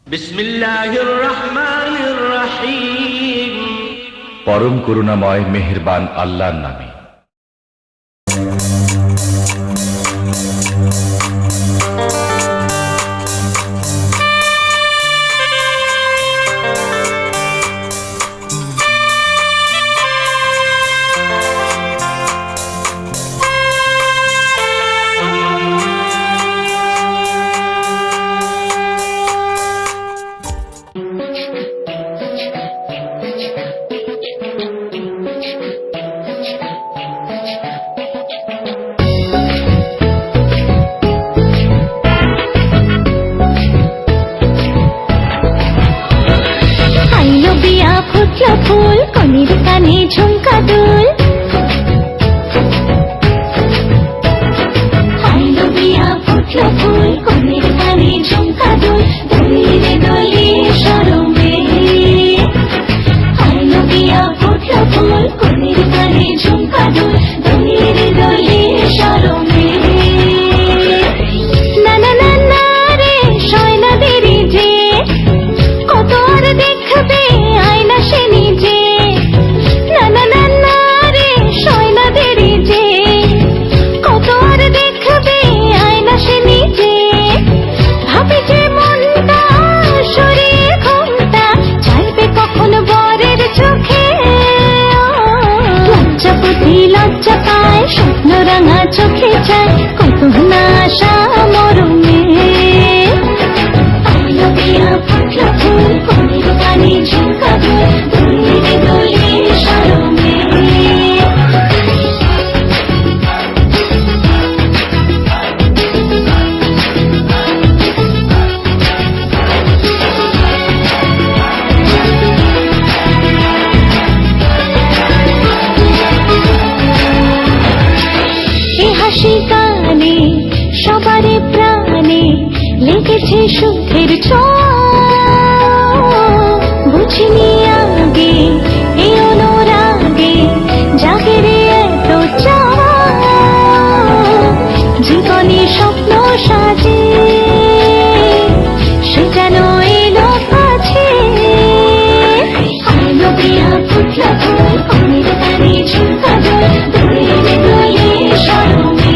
বিসমিল্লাহির রহমানির রহিম। পরম করুণাময় মেহেরবান আল্লাহর নামে। ফুটলো ফুল কনির কানে ঝুমকা দুল, হাইলো বিয়া ফুটলো ফুল কনির কানে ঝুমকা দুল, দলিরে দলিয়ে শরমে। হাইলো বিয়া ফুটলো ফুল কনির কানে ঝুমকা দুল, দলিরে দলিয়ে শরমে। না না না না রে সয় না দেরি যে, কত আর দেখবে আয়না সে নিজে। না না না না রে সয় না দেরি যে, কত আর দেখবে আয়না সে নিজে। ভাবে যে মনটা সরিয়ে ঘুমটা, চাইবে কখন বরের চোখে। লজ্জাপতি লজ্জা পায়, স্বপ্ন রাঙা চোখে চায়, কত না আশা মরমে। আইলো বিয়া ফুটলো ফুল কনির কানে ঝুমকা দুল, দলিরে দলিয়ে শরমে। এ হাসি কানে সবারে প্রাণে লেগেছে সুখের ছোঁয়া, বুঝিনি আগে এই অনুরাগে জাগে রে এত চাওয়া। জীবনে স্বপ্ন সাজে সে যেন এলো কাছে। আইলো বিয়া ফুটলো ফুল কনির কানে ঝুমকা দুল, দলিরে দলিয়ে শরমে।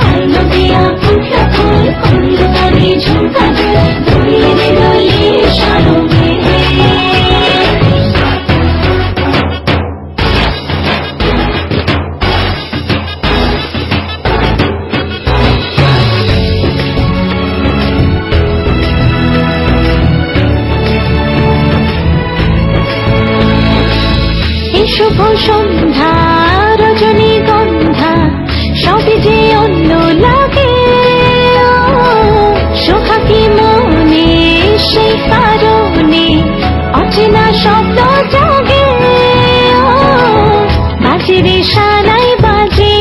আইলো বিয়া ফুটলো ফুল কনির কানে ঝুমকা দুল, দলিরে দলিয়ে শরমে। এই শুভ সন্ধ্যা রজনীগন্ধা সবই যে অন্য লাগে। সোহাগী মনে সেই কারণে অচেনা স্বপ্ন জাগে। বাজে রে সানাই বাজে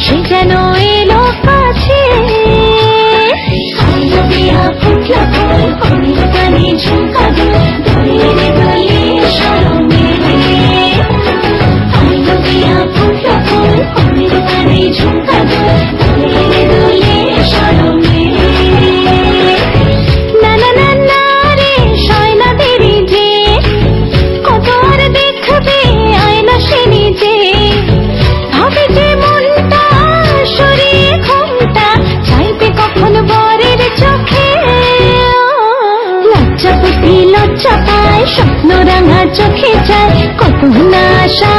সে যেন এলো কাছে। আইলো বিয়া ফুটলো ফুল কনির কানে ঝুমকা দুল, দলিরে দলিয়ে শরমে। আইলো বিয়া ফুটলো ফুল কনির কানে ঝুমকা দুল, দলিরে দলিয়ে শরমে। না না না না রে সয় না দেরি যে, কত আর দেখবে আয়না সে নিজে। ভাবে যে মনটা সরিয়ে ঘুমটা, চাইবে কখন বরের চোখে। লজ্জাপতি লজ্জা পায়, স্বপ্ন রাঙা চোখে চায়, কত না আশা